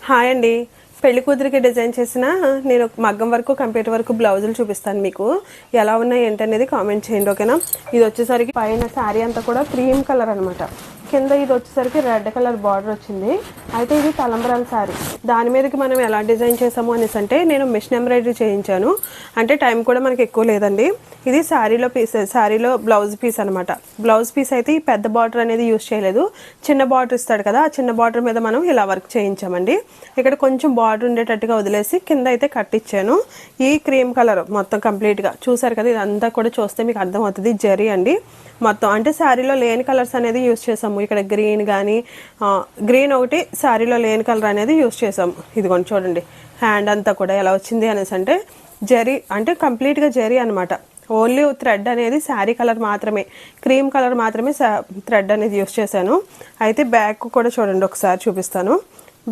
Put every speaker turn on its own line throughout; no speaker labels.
Hi అండి. పెళ్లి కూతురికి డిజైన్ చేసిన నేను మగ్గం వరకు కంప్యూటర్ వరకు బ్లౌజులు చూపిస్తాను. మీకు ఎలా ఉన్నాయి ఏంటనేది కామెంట్ చేయండి, ఓకేనా. ఇది వచ్చేసరికి పైన శారీ అంతా కూడా క్రీమ్ కలర్ అనమాట. కింద ఇది వచ్చేసరికి రెడ్ కలర్ బార్డర్ వచ్చింది. అయితే ఇది తలంబ్రాల శారీ. దాని మీదకి మనం ఎలా డిజైన్ చేసాము అనేసి అంటే నేను మిషన్ ఎంబ్రాయిడరీ చేయించాను. అంటే టైం కూడా మనకి ఎక్కువ లేదండి. ఇది శారీలో బ్లౌజ్ పీస్ అనమాట. బ్లౌజ్ పీస్ అయితే ఈ పెద్ద బార్డర్ అనేది యూజ్ చేయలేదు. చిన్న బార్డర్ ఇస్తాడు కదా, ఆ చిన్న బార్డర్ మీద మనం ఇలా వర్క్ చేయించామండి. ఇక్కడ కొంచెం బార్డర్ ఉండేటట్టుగా వదిలేసి కింద అయితే కట్టించాను. ఈ క్రీమ్ కలర్ మొత్తం కంప్లీట్గా చూసారు కదా. ఇదంతా కూడా చూస్తే మీకు అర్థమవుతుంది. జరీ అండి మొత్తం. అంటే శారీలో లేని కలర్స్ అనేది యూజ్ చేసాము. ఇక్కడ గ్రీన్ కానీ గ్రీన్ ఒకటి శారీలో లేని కలర్ అనేది యూజ్ చేసాము. ఇదిగోండి చూడండి, హ్యాండ్ అంతా కూడా ఎలా వచ్చింది అనేసి అంటే జరీ, అంటే కంప్లీట్గా జరీ అనమాట. ఓన్లీ థ్రెడ్ అనేది శారీ కలర్ మాత్రమే, క్రీమ్ కలర్ మాత్రమే థ్రెడ్ అనేది యూజ్ చేశాను. అయితే బ్యాక్ కూడా చూడండి, ఒకసారి చూపిస్తాను.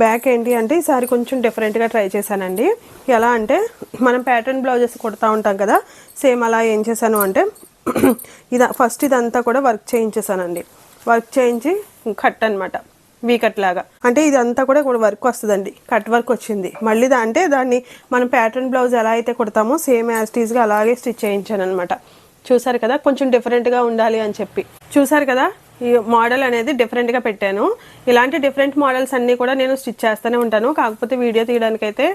బ్యాక్ ఏంటి అంటే ఈసారి కొంచెం డిఫరెంట్గా ట్రై చేశానండి. ఎలా అంటే మనం ప్యాటర్న్ బ్లౌజెస్ కుడతా ఉంటాం కదా, సేమ్ అలా ఏం చేశాను అంటే ఫస్ట్ ఇదంతా కూడా వర్క్ చేయించేసానండి. వర్క్ చేయించి కట్ అనమాట, వీకట్ లాగా. అంటే ఇదంతా కూడా వర్క్ వస్తుందండి, కట్ వర్క్ వచ్చింది. మళ్ళీ అంటే దాన్ని మనం ప్యాటర్న్ బ్లౌజ్ ఎలా అయితే కుడతామో సేమ్ యాజ్ టీజ్గా అలాగే స్టిచ్ చేయించాను అనమాట. చూసారు కదా, కొంచెం డిఫరెంట్గా ఉండాలి అని చెప్పి. చూసారు కదా, ఈ మోడల్ అనేది డిఫరెంట్గా పెట్టాను. ఇలాంటి డిఫరెంట్ మోడల్స్ అన్నీ కూడా నేను స్టిచ్ చేస్తూనే ఉంటాను. కాకపోతే వీడియో తీయడానికైతే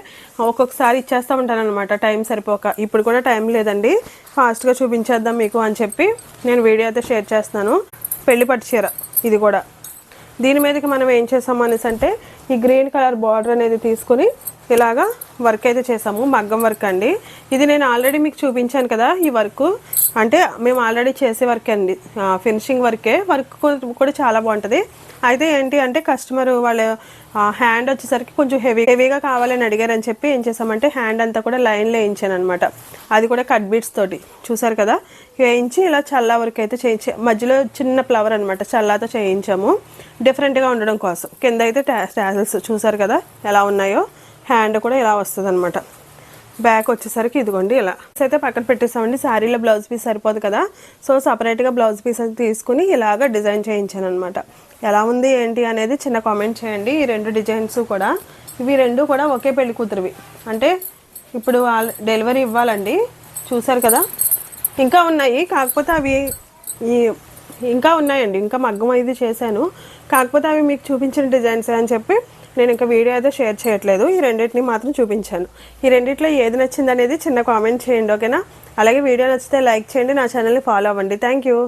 ఒక్కొక్కసారి ఇచ్చేస్తూ ఉంటాను అనమాట, టైం సరిపోక. ఇప్పుడు కూడా టైం లేదండి, ఫాస్ట్గా చూపించేద్దాం మీకు అని చెప్పి నేను వీడియో అయితే షేర్ చేస్తున్నాను. పెళ్లి పట్టు చీర ఇది కూడా. దీని మీదకి మనం ఏం చేసాము అనేసి అంటే ఈ గ్రీన్ కలర్ బార్డర్ అనేది తీసుకుని ఇలాగా వర్క్ అయితే చేసాము. మగ్గం వర్క్ అండి ఇది. నేను ఆల్రెడీ మీకు చూపించాను కదా ఈ వర్క్. అంటే మేము ఆల్రెడీ చేసే వర్క్ అండి, ఫినిషింగ్ వర్కే. వర్క్ కూడా చాలా బాగుంటుంది. అయితే ఏంటి అంటే కస్టమర్ వాళ్ళ హ్యాండ్ వచ్చేసరికి కొంచెం హెవీగా కావాలని అడిగారని చెప్పి ఏం చేసామంటే హ్యాండ్ అంతా కూడా లైన్లో వేయించాను అనమాట. అది కూడా కట్ బీట్స్ తోటి. చూసారు కదా, వేయించి ఇలా చల్లా వర్క్ అయితే చేయించి మధ్యలో చిన్న ఫ్లవర్ అనమాట చల్లాతో చేయించాము, డిఫరెంట్గా ఉండడం కోసం. కింద అయితే టాసల్స్ చూసారు కదా ఎలా ఉన్నాయో. హ్యాండ్ కూడా ఇలా వస్తుంది అనమాట. బ్యాక్ వచ్చేసరికి ఇదిగోండి ఇలా అయితే పక్కన పెట్టేసామండి. శారీలో బ్లౌజ్ పీస్ సరిపోదు కదా, సో సపరేట్గా బ్లౌజ్ పీస్ అది తీసుకుని ఇలాగ డిజైన్ చేయించాను అనమాట. ఎలా ఉంది ఏంటి అనేది చిన్న కామెంట్ చేయండి. ఈ రెండు డిజైన్స్ కూడా, ఇవి రెండు కూడా ఒకే పెళ్లి కూతురువి. అంటే ఇప్పుడు డెలివరీ ఇవ్వాలండి. చూసారు కదా, ఇంకా ఉన్నాయి. కాకపోతే అవి ఇంకా ఉన్నాయండి, ఇంకా మగ్గం ఇది చేశాను. కాకపోతే అవి మీకు చూపించిన డిజైన్స్ అని చెప్పి నేను ఇంకా వీడియో అయితే షేర్ చేయట్లేదు. ఈ రెండింటిని మాత్రం చూపించాను. ఈ రెండిట్లో ఏది నచ్చింది అనేది చిన్న కామెంట్ చేయండి, ఓకేనా. అలాగే వీడియో నచ్చితే లైక్ చేయండి, నా ఛానల్ని ఫాలో అవ్వండి. Thank you.